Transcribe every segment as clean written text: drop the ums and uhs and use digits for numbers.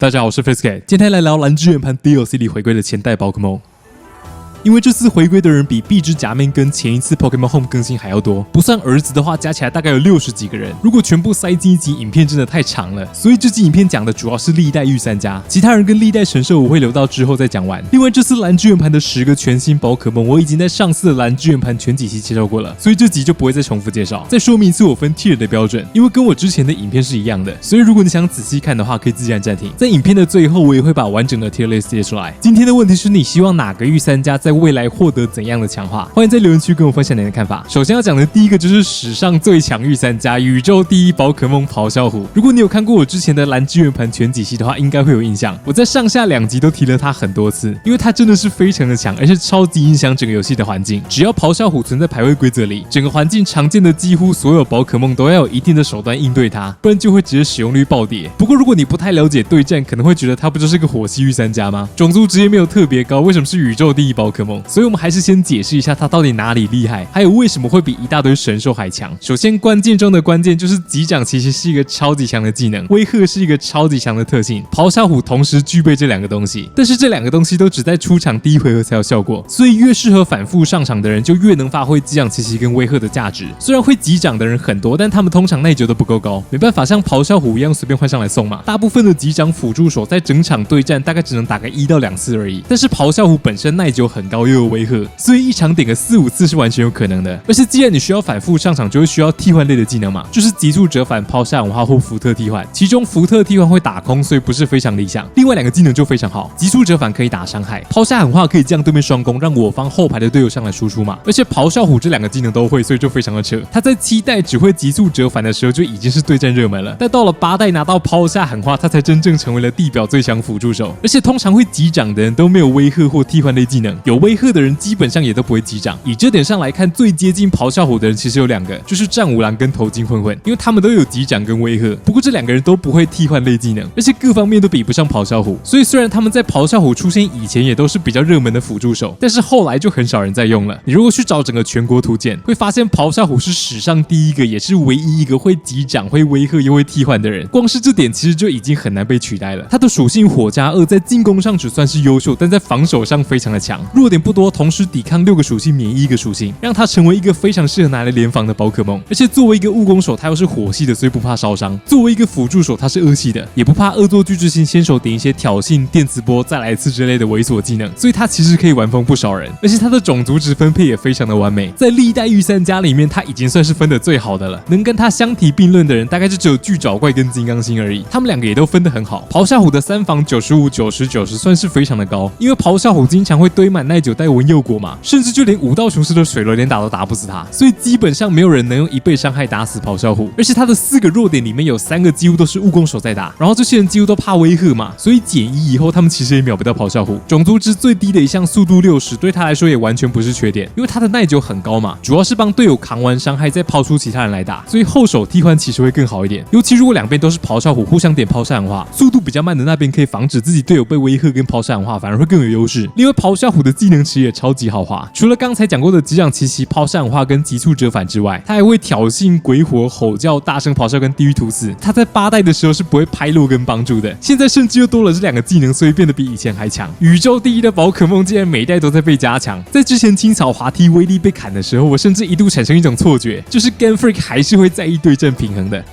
大家好，我是 Fiske， 今天来聊蓝之圆盘 DLC 里回归的前代宝可梦。因为这次回归的人比壁之假面跟前一次 Pokemon Home 更新还要多，不算儿子的话，加起来大概有60几个人。如果全部塞进一集，影片真的太长了，所以这集影片讲的主要是历代御三家，其他人跟历代神兽我会留到之后再讲完。另外，这次蓝之圆盘的10个全新宝可梦，我已经在上次的蓝之圆盘全体系介绍过了，所以这集就不会再重复介绍。再说明一次我分 tier 的标准，因为跟我之前的影片是一样的，所以如果你想仔细看的话，可以自然暂停。在影片的最后，我也会把完整的 tier list 列出来。今天的问题是你希望哪个御三家在未来获得怎样的强化？欢迎在留言区跟我分享你的看法。首先要讲的第一个就是史上最强御三家，宇宙第一宝可梦咆哮虎。如果你有看过我之前的蓝之圆盘全体系的话，应该会有印象。我在上下2集都提了它很多次，因为它真的是非常的强，而且超级影响整个游戏的环境。只要咆哮虎存在排位规则里，整个环境常见的几乎所有宝可梦都要有一定的手段应对它，不然就会直接使用率暴跌。不过如果你不太了解对战，可能会觉得它不就是个火系御三家吗？种族值也没有特别高，为什么是宇宙第一宝可梦？所以我们还是先解释一下它到底哪里厉害，还有为什么会比一大堆神兽还强。首先，关键中的关键就是击掌其实是一个超级强的技能，威吓是一个超级强的特性。咆哮虎同时具备这2个东西，但是这2个东西都只在出场第1回合才有效果，所以越适合反复上场的人就越能发挥击掌奇袭跟威吓的价值。虽然会击掌的人很多，但他们通常耐久都不够高，没办法像咆哮虎一样随便换上来送嘛。大部分的击掌辅助手在整场对战大概只能打个1到2次而已，但是咆哮虎本身耐久很高又有威吓，所以一场点个4、5次是完全有可能的。而且既然你需要反复上场，就会需要替换类的技能嘛，就是急速折返、抛下文化或福特替换。其中福特替换会打空，所以不是非常理想。另外2个技能就非常好，急速折返可以打伤害，抛下文化可以降对面双攻，让我方后排的队友上来输出嘛。而且咆哮虎这2个技能都会，所以就非常的扯。他在7代只会急速折返的时候就已经是对战热门了，但到了8代拿到抛下喊话，他才真正成为了地表最强辅助手。而且通常会击掌的人都没有威吓或替换类技能，有威吓的人基本上也都不会击掌。以这点上来看，最接近咆哮虎的人其实有2个，就是战五郎跟头巾混混，因为他们都有击掌跟威吓。不过这2个人都不会替换类技能，而且各方面都比不上咆哮虎，所以虽然他们在咆哮虎出现以前也都是比较热门的辅助手，但是后来就很少人在用了。你如果去找整个全国图鉴，会发现咆哮虎是史上第一个，也是唯一一个会击掌、会威吓又会替换的人。光是这点其实就已经很难被取代了。它的属性火加2在进攻上只算是优秀，但在防守上非常的强，弱点不多，同时抵抗6个属性，免疫1个属性，让它成为一个非常适合拿来联防的宝可梦。而且作为一个务攻手，它又是火系的，所以不怕烧伤；作为一个辅助手，它是恶系的，也不怕恶作剧之心，先手点一些挑衅、电磁波、再来一次之类的猥琐技能，所以它其实可以玩疯不少人。而且它的种族值分配也非常的完美，在历代御三家里面，它已经算是分得最好的了。能跟它相提并论的人，大概就只有巨爪怪跟金刚星而已，他们2个也都分得很好。咆哮虎的3防95、90、90算是非常的高，因为咆哮虎经常会堆满耐久带文诱果嘛，甚至就连5道雄狮的水轮连打都打不死它，所以基本上没有人能用1倍伤害打死咆哮虎。而且它的4个弱点里面有3个几乎都是务攻手在打，然后这些人几乎都怕威吓嘛，所以减1以后他们其实也秒不到咆哮虎。种族值最低的一项速度60，对他来说也完全不是缺点，因为他的耐久很高嘛，主要是帮队友扛完伤害再抛出其他人来打，所以后手替换其实会更好一点。尤其如果2边都是咆哮虎，互相点抛下喊话，速度比较慢的那边可以防止自己队友被威吓跟抛下喊话，反而会更有优势。另外咆哮虎的技能池也超级豪华，除了刚才讲过的击掌奇袭、抛下喊话跟急速折返之外，他还会挑衅、鬼火、吼叫、大声咆哮跟地狱屠死。他在8代的时候是不会拍落跟帮助的，现在甚至又多了这2个技能，所以变得比以前还强。宇宙第一的宝可梦竟然每一代都在被加强。在之前青草滑梯威力被砍的时候，我甚至一度产生一种错觉，就是 Game Freak 还是会在意对阵平衡的。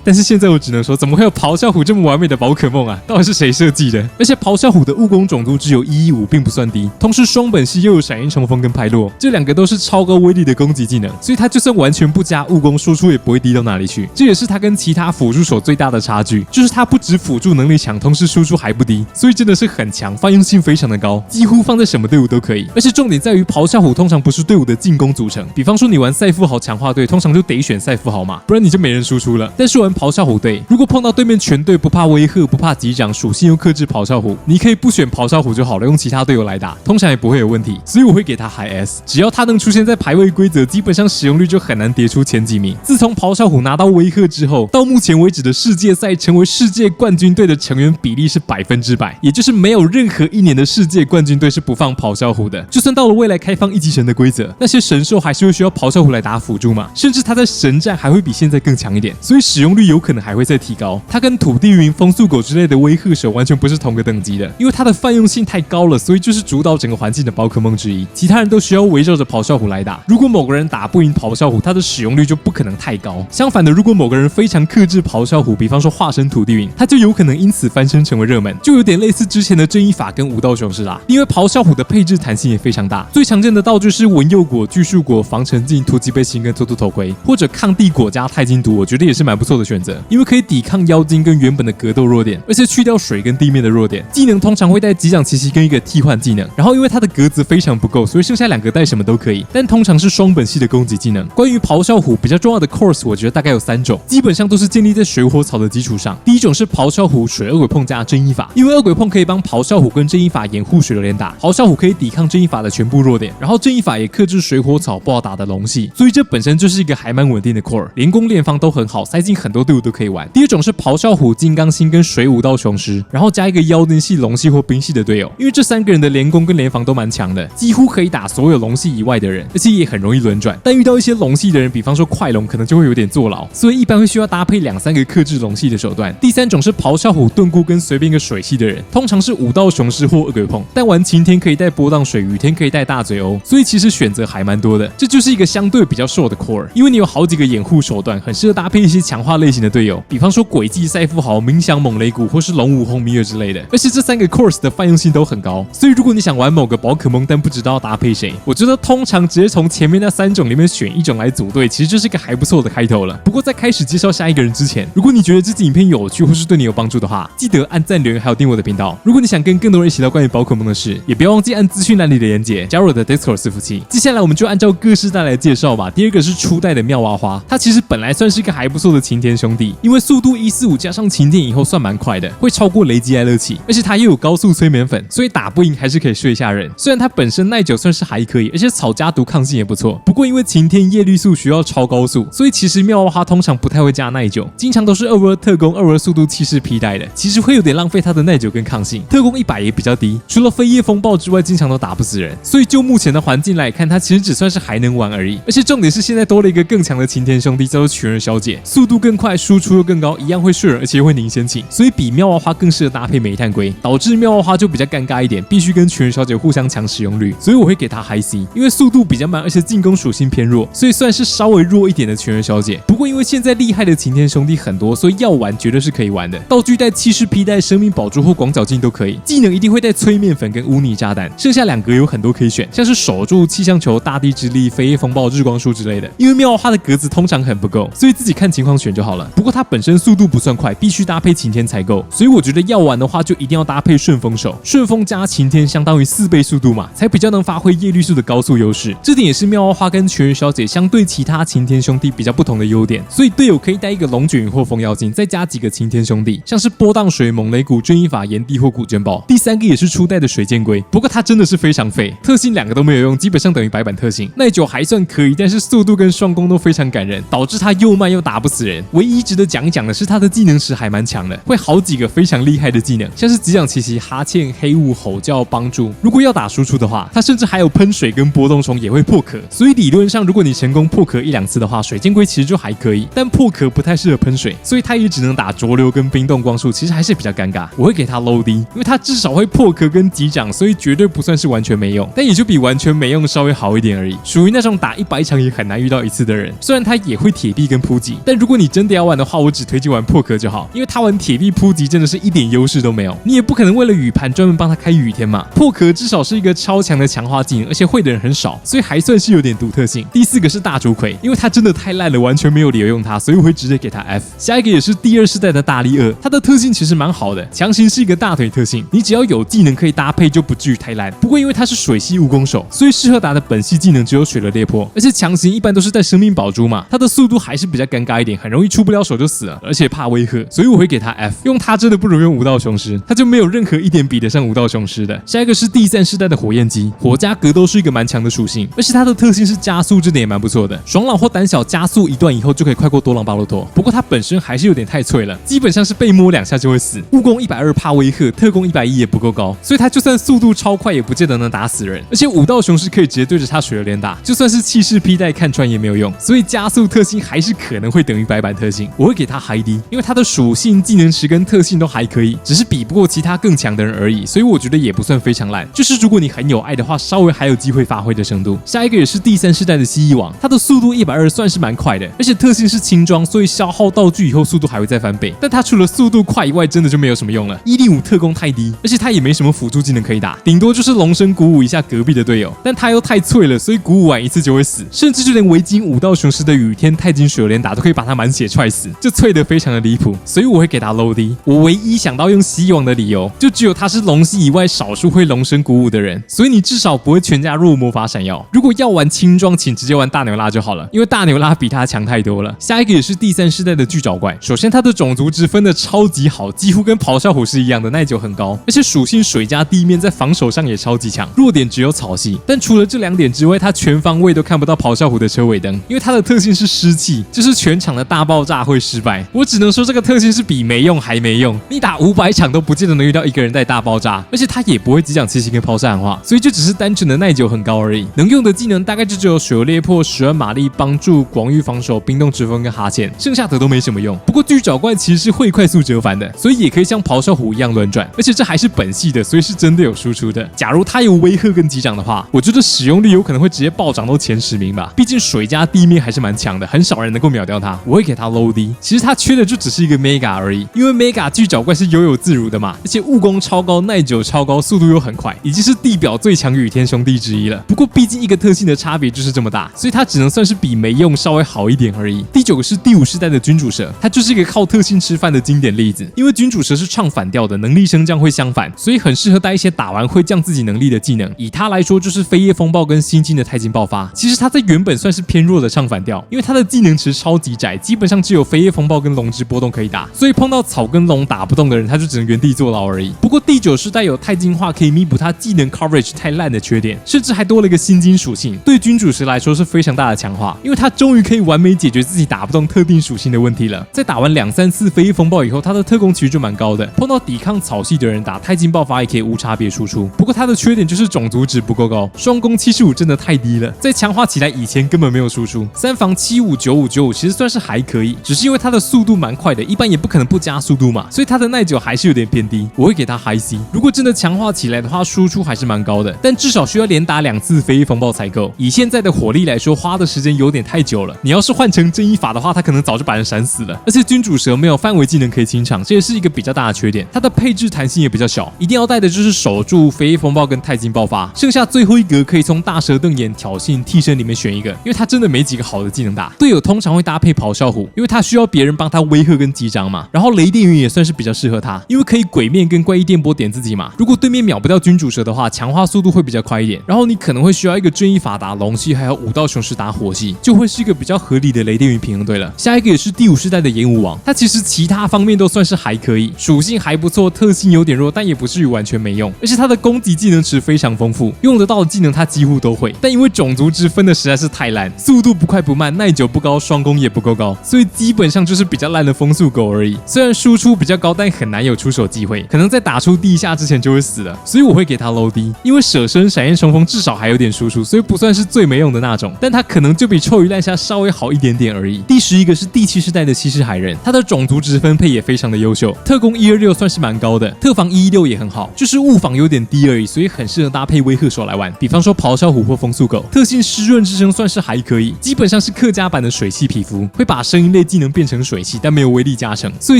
但是现在我只能说，怎么会有咆哮虎这么完美的宝可梦啊？到底是谁设计的？而且咆哮虎的务攻种族只有115，并不算低，同时双本系又有闪焰冲锋跟拍落，这2个都是超高威力的攻击技能，所以它就算完全不加务攻，输出也不会低到哪里去。这也是它跟其他辅助手最大的差距，就是它不止辅助能力强，同时输出还不低，所以真的是很强，泛用性非常的高，几乎放在什么队伍都可以。而且重点在于咆哮虎通常不是队伍的进攻组成，比方说你玩赛富豪强化队，通常就得选赛富豪嘛，不然你就没人输出了。但是玩咆哮虎队，如果碰到对面全队不怕威吓、不怕击掌，属性又克制咆哮虎，你可以不选咆哮虎就好了，用其他队友来打，通常也不会有问题，所以我会给他 High S。只要他能出现在排位规则，基本上使用率就很难跌出前几名。自从咆哮虎拿到威吓之后，到目前为止的世界赛成为世界冠军队的成员比例是100%，也就是没有任何一年的世界冠军队是不放咆哮虎的。就算到了未来开放一级神的规则，那些神兽还是会需要咆哮虎来打辅助嘛，甚至他在神战还会比现在更强一点，所以使用率有可能还会再提高。他跟土地云、风速狗之类的威吓手完全不是同个等级的，因为它的泛用性太高了，所以就是主导整个环境的宝可梦之一。其他人都需要围绕着咆哮虎来打。如果某个人打不赢咆哮虎，它的使用率就不可能太高。相反的，如果某个人非常克制咆哮虎，比方说化身土地云，他就有可能因此翻身成为热门，就有点类似之前的正义法跟武道雄狮啦。因为咆哮虎的配置弹性也非常大，最常见的道具是文佑果、巨树果、防沉浸、突击背心跟突突头盔，或者抗地果加钛金毒，我觉得也是蛮不错的选择，因为可以抵抗妖精跟原本的格斗弱点，而且去掉水跟地面的弱点。技能通常会带击掌奇袭跟一个替换技能，然后因为它的格子非常不够，所以剩下2个带什么都可以，但通常是双本系的攻击技能。关于咆哮虎比较重要的 course， 我觉得大概有3种，基本上都是建立在水火草的基础上。第一种是咆哮虎水恶鬼碰加正义法，因为恶鬼碰可以帮咆哮虎跟正义法掩护水流连打，咆哮虎可以抵抗正义法的全部弱点，然后正义法也克制水火草不好打的龙系，所以这本身就是一个还蛮稳定的 core， 连攻连防都很好，塞进很多队伍都可以玩。第二种是咆哮虎、金刚星跟水武道雄狮，然后加一个妖精系、龙系或冰系的队友，因为这3个人的连攻跟连防都蛮强的，几乎可以打所有龙系以外的人，而且也很容易轮转。但遇到一些龙系的人，比方说快龙，可能就会有点坐牢，所以一般会需要搭配2-3个克制龙系的手段。第3种是咆哮虎、盾菇跟随便一个水系的人，通常是武道雄狮或恶鬼碰，但玩晴天可以带波荡水，雨天可以带大嘴鸥，所以其实选择还蛮多的。这就是一个相对比较瘦的 core， 因为你有好几个掩护手段，很适合搭配一些强化类型的队友，比方说轨迹赛富豪、冥想猛雷谷或是龙武红米尔之类的。而且这3个 course 的泛用性都很高，所以如果你想玩某个宝可梦但不知道要搭配谁，我觉得通常直接从前面那3种里面选一种来组队，其实就是一个还不错的开头了。不过在开始介绍下一个人之前，如果你觉得这集影片有趣或是对你有帮助的话，记得按赞、留言还有订阅我的频道。如果你想跟更多人一起聊关于宝可梦的事，也不要忘记按资讯栏里的连结加入我的 Discord 伺服器。接下来我们就按照各世代来介绍吧。第2个是初代的妙蛙花，它其实本来算是一个还不错的晴天兄弟，因为速度145加上晴天以后算蛮快的，会超过雷击爱乐器，而且它又有高速催眠粉，所以打不赢还是可以睡下人。虽然它本身耐久算是还可以，而且草加毒抗性也不错，不过因为晴天叶绿素需要超高速，所以其实妙蛙花通常不太会加耐久，经常都是252特攻、252速度气势披带的，其实会有点浪费它的耐久跟抗性。特攻100也比较低，除了飞叶风暴之外，经常都打不死人，所以就目前的环境来看，它其实只算是还能玩而已。而且重点是现在多了一个更强的晴天兄弟，叫做群人小姐，速度更快，输出又更高，一样会睡人，而且会凝仙气，所以比妙蛙花更适合搭配煤炭龟，导致妙蛙花就比较尴尬一点，必须跟群人小姐互相抢使用率，所以我会给它 High C， 因为速度比较慢，而且进攻属性偏弱，所以算是稍微弱一点的群人小姐。不过因为现在厉害的晴天兄弟很多，所以要玩绝对是可以玩的。道具带气势披带、生命宝珠或广角镜都可以，技能一定会带催眠粉跟污泥炸弹。剩下2个有很多可以选，像是守住、气象球、大地之力、飞叶风暴、日光束之类的。因为妙蛙花的格子通常很不够，所以自己看情况选就好了。不过它本身速度不算快，必须搭配晴天才够，所以我觉得要玩的话就一定要搭配顺风手。顺风加晴天相当于4倍速度嘛，才比较能发挥叶绿素的高速优势。这点也是妙蛙花跟群人小姐相对其他晴天兄弟比较不同的优点。所以队友可以带一个龙卷云或风妖精，再加几个晴天兄弟，像是波荡水、猛雷谷、正义法、炎帝或古卷宝。第3个也是初代的水箭龟，不过它真的是非常废，特性2个都没有用，基本上等于白板特性。耐久还算可以，但是速度跟双攻都非常感人，导致它又慢又打不死人。唯一值得讲一讲的是它的技能池还蛮强的，会好几个非常厉害的技能，像是击掌奇袭、哈欠、黑雾、吼叫、帮助。如果要打输出的话，它甚至还有喷水跟波动虫也会破壳，所以理论上如果你成功破壳1-2次的话，水箭龟其实就还可以，但破壳不太适合喷水，所以它也只能打浊流跟冰冻光束，其实还是比较尴尬。我会给它 low D， 因为它至少会破壳跟击掌，所以绝对不算是完全没用，但也就比完全没用稍微好一点而已，属于那种打100场也很难遇到1次的人。虽然它也会铁壁跟扑击，但如果你真的要玩的话，我只推荐玩破壳就好，因为它玩铁壁扑击真的是一点优势都没有，你也不可能为了雨盘专门帮它开雨天嘛。破壳至少是一个超强的强化技能，而且会的人很少，所以还算是有点独特性。第4个是大竹葵，因为它真的太烂了，完全没有理由用它，所以我会直接给它 F。下一个也是第2世代的大力鳄，它的特性其实蛮好的，强行是一个大腿特性，你只要有技能可以搭配就不至于太烂。不过因为它是水系蜈蚣手，所以适合打的本系技能只有水的裂破，而且强行一般都是带生命宝珠嘛，它的速度还是比较尴尬一点，很容易出不了手就死了，而且怕威吓，所以我会给它 F。用它真的不如用武道雄狮，它就没有任何一点比得上武道雄狮的。下一个是第3世世代的火焰姬，火加格斗是一个蛮强的属性，而且它的特性是加速，这点也蛮不错的。爽朗或胆小加速一段以后就可以快过多狼巴洛托，不过它本身还是有点太脆了，基本上是被摸2下就会死。务工120怕威吓，特工110也不够高，所以它就算速度超快也不见得能打死人。而且武道雄狮可以直接对着它水流连打，就算是气势披带看穿也没有用，所以加速特性还是可能会等于白板特性。我会给它 High D， 因为它的属性、技能池跟特性都还可以，只是比不过其他更强的人而已，所以我觉得也不算非常烂。就是如果你很有爱的话，稍微还有机会发挥的程度。下一个也是第3世代的蜥蜴王，它的速度120算是蛮快的，而且特性是轻装，所以消耗道具以后速度还会再翻倍。但它除了速度快以外，真的就没有什么用了。105特攻太低，而且它也没什么辅助技能可以打，顶多就是龙声鼓舞一下隔壁的队友，但它又太脆了，所以鼓舞完一次就会死，甚至就连维京武道雄狮的雨天太金水流连打都可以把它满血踹死，就脆得非常的离谱，所以我会给它 low D。我唯一想到用蜥蜴王的理由，就只有它是龙系以外少数会龙声鼓舞的人，所以你至少不会全家弱魔法闪耀。如果要玩轻装，请直接玩大牛拉就好了，因为大牛拉比它强太多了。下一个也是第3世代的巨爪怪，首先它的种族值分的超级好，几乎跟咆哮虎是一样的，耐久很高，而且属性水加地面在防守上也超级强，弱点只有草系。但除了这2点之外，它全方位都看不到咆哮虎的车尾灯，因为它的特性是湿气，就是全场的大爆炸会失败。我只能说这个特性是比没用还没用，你打500场都不见得能遇到一个人带大爆炸，而且它也不会只讲七星跟抛射喊话，所以就只是单纯的耐久很高而已。能用的技能大概就只有水流裂破、10万马力、帮助、广域防守、冰冻之风跟哈欠，剩下的都没什么用。不过巨爪怪其实是会快速折返的，所以也可以像咆哮虎一样轮转，而且这还是本系的，所以是真的有输出的。假如它有威吓跟击掌的话，我觉得使用率有可能会直接暴涨到前10名吧，毕竟水加地面还是蛮强的，很少人能够秒掉它。我会给它 low D。其实它缺的就只是一个 mega 而已，因为 mega 巨爪怪是悠游自如的嘛，而且务工超高、耐久超高、速度又很快，已经是地表最强雨天兄弟之一了。不过毕竟一个特性的差别就是这么大，所以它只能算是比没用稍微好一点而已。第9个是第5世代的君主蛇，它就是一个靠特性吃饭的经典例子，因为君主蛇是唱反调的，能力升降会相反，所以很适合带一些打完会降自己能力的技能。以它来说，就是飞叶风暴跟新进的太金爆发。其实它在原本算是偏弱的唱反调，因为它的技能池超级窄，基本上只有飞叶风暴跟龙之波动可以打，所以碰到草跟龙打不动的人，他就只能原地坐牢而已。不过第9世代有太金化可以弥补它技能 coverage 太烂的缺点，甚至还多了一个新金属性，对君主蛇来说是非常大的强化，因为它终于可以完美解决自己打不动特定属性的问题了。在打完2、3次飞叶风暴以后，它的特攻其实就蛮高的，碰到抵抗草系的人打太金爆发也可以无差别输出。不过它的缺点就是种族值不够高，双攻75真的太低了，在强化起来以前根本没有输出。3防75、95、95其实算是还可以，只是因为它的速度蛮快的，一般也不可能不加速度嘛，所以它的耐久还是有点偏低，我会给它 High C。如果真的强化起来的话，输出还是蛮高的，但至少需要连打2次飞叶风暴才够。以现在的火力来说，花的时间有点太久了。你要是换成正义法的话，它可能早就把人闪死了。而且君主蛇没有范围技能可以清场，这也是一个比较大的缺点。它的配置弹性也比较小，一定要带的就是守住、飞叶风暴跟太金爆发，剩下最后一格可以从大蛇瞪眼、挑衅、替身里面选一个，因为它真的没几个好的技能打。队友通常会搭配咆哮虎，因为它需要别人帮他威吓跟击掌嘛。然后雷电云也算是比较适合他，因为可以鬼面跟怪异电波点自己嘛。如果对面秒不掉君主蛇的话，强化速度会比较快一点。然后你可能会需要一个正义法打龙系，还有武道雄狮打火系，就会是一个比较合理的雷电云平衡队了。下一个也是第5世代的炎武王，它其实其他方面都算是还可以，属性还不错，特性有点弱，但也不至于完全没用。而且它的攻击技能池非常丰富，用得到的技能它几乎都会。但因为种族值分的实在是太烂，速度不快不慢，耐久不高，双攻也不够高，所以基本上就是比较烂的风速狗而已。虽然输出比较高，但很难有出手机会，可能在打出第1下之前就会死了，所以我会给它 low D。因为舍身、闪焰冲锋至少还有点输出，所以不算是最没用的那种，但它可能就比臭鱼烂虾稍微好一点点而已。第11个是第7世代的西施海人，它的种族值分配也非常的优秀，特攻126算是蛮高的，特防116也很好，就是物防有点低而已，所以很适合搭配威吓手来玩，比方说咆哮虎或风速狗。特性湿润之声算是还可以，基本上是客家版的水系皮肤，会把声音类技能变成水系，但没有威力加成，所以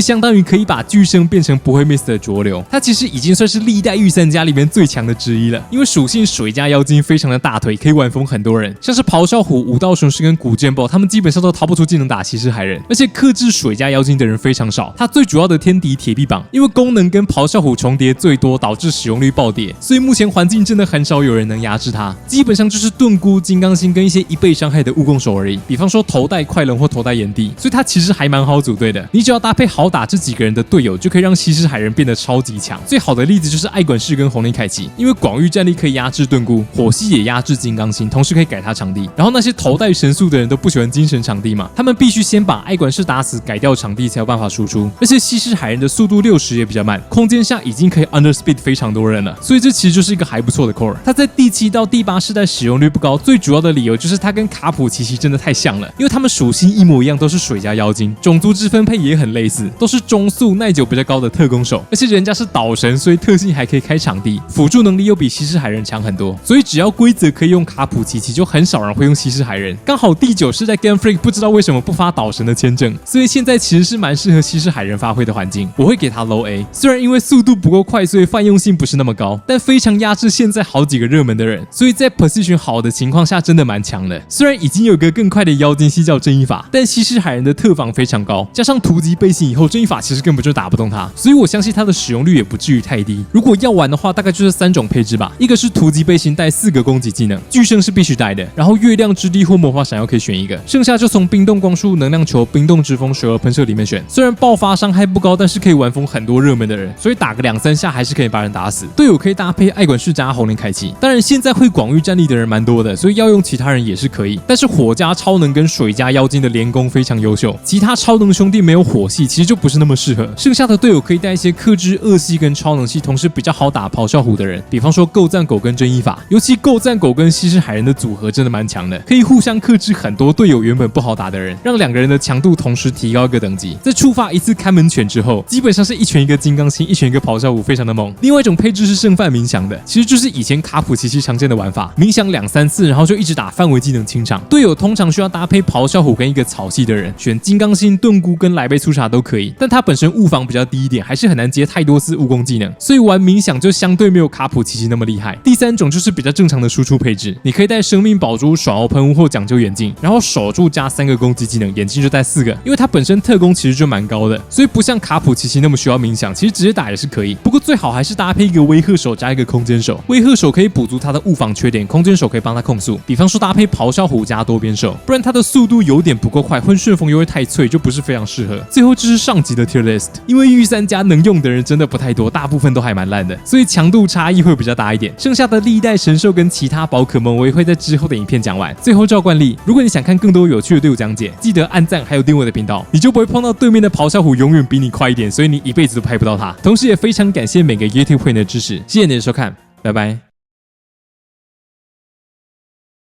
相当于可以把巨声变成不会 miss 的浊流。它其实已经算是历代御三家里面最强的之一了，因为属性水加妖精非常的大腿，可以晚封很多人，像是咆哮虎、武道雄狮跟古剑豹，他们基本上都掏不出技能打西施海人，而且克制水加妖精的人非常少。它最主要的天敌铁臂膀，因为功能跟咆哮虎重叠最多，导致使用率暴跌，所以目前环境真的很少有人能压制它，基本上就是盾菇、金刚星跟一些1倍伤害的蜈蚣手而已，比方说头戴快龙或头戴炎帝，所以它其实还蛮好组队的。你只要搭配好打这几个人的队友，就可以让西施海人变得超级强。最好的例子就是爱管事跟红莲凯奇，因因为广域战力可以压制盾菇，火系也压制金刚星，同时可以改他场地。然后那些头戴神速的人都不喜欢精神场地嘛，他们必须先把爱管事打死，改掉场地才有办法输出。而且西施海人的速度60也比较慢，空间下已经可以 underspeed 非常多人了，所以这其实就是一个还不错的 core。它在第7到第8世代使用率不高，最主要的理由就是它跟卡普奇奇真的太像了，因为它们属性一模一样，都是水加妖精，种族之分配也很类似，都是中速耐久比较高的特攻手，而且人家是岛神，所以特性还可以开场地，辅助能力又比西施海人强很多，所以只要规则可以用卡普奇奇，就很少人会用西施海人。刚好第9世代 Game Freak 不知道为什么不发岛神的签证，所以现在其实是蛮适合西施海人发挥的环境，我会给他 Low A。虽然因为速度不够快，所以泛用性不是那么高，但非常压制现在好几个热门的人，所以在 position 好的情况下真的蛮强的。虽然已经有个更快的妖精系叫正义法，但西施海人的特防非常高，加上突击背心以后，正义法其实根本就打不动他，所以我相信他的使用率也不至于太低。如果要玩的话，大概就是3种配置吧，一个是突击背心带4个攻击技能，巨圣是必须带的，然后月亮之地或魔法闪耀可以选一个，剩下就从冰冻光束、能量球、冰冻之风、水蛾喷射里面选。虽然爆发伤害不高，但是可以玩疯很多热门的人，所以打个2-3下还是可以把人打死。队友可以搭配爱管事加红莲凯奇，当然现在会广域战力的人蛮多的，所以要用其他人也是可以。但是火加超能跟水加妖精的联攻非常优秀，其他超能兄弟没有火系，其实就不是那么适合。剩下的队友可以带一些克制恶系跟超能系，同时比较好打咆哮虎的人，比方说构赞狗跟正义法，尤其构赞狗跟西施海人的组合真的蛮强的，可以互相克制很多队友原本不好打的人，让2个人的强度同时提高一个等级。在触发一次看门犬之后，基本上是一拳一个金刚星，一拳一个咆哮虎，非常的猛。另外一种配置是剩饭冥想的，其实就是以前卡普奇奇常见的玩法，冥想2-3次，然后就一直打范围技能清场。队友通常需要搭配咆哮虎跟一个草系的人，选金刚星、盾菇跟来杯粗茶都可以，但它本身物防比较低一点，还是很难接太多次务工技能，所以玩冥想就相对没有卡普奇奇那么厉害。第3种就是比较正常的输出配置，你可以带生命宝珠、爽欧喷雾或讲究眼镜，然后守住加3个攻击技能，眼镜就带4个，因为它本身特攻其实就蛮高的，所以不像卡普奇奇那么需要冥想，其实直接打也是可以。不过最好还是搭配一个威吓手加一个空间手，威吓手可以补足他的物防缺点，空间手可以帮他控速，比方说搭配咆哮虎加多边手，不然他的速度有点不够快，混顺风又会太脆，就不是非常适合。最后就是上级的 tier list， 因为御三家能用的人真的不太多，大部分都还蛮烂的，所以强度差异会比较大一点。剩下的历代神兽跟其他宝可梦我也会在之后的影片讲完。最后照惯例，如果你想看更多有趣的队伍讲解，记得按赞还有订阅我的频道，你就不会碰到对面的咆哮虎永远比你快一点，所以你一辈子都拍不到它。同时也非常感谢每个 YouTube 会员的支持，谢谢你的收看，拜拜。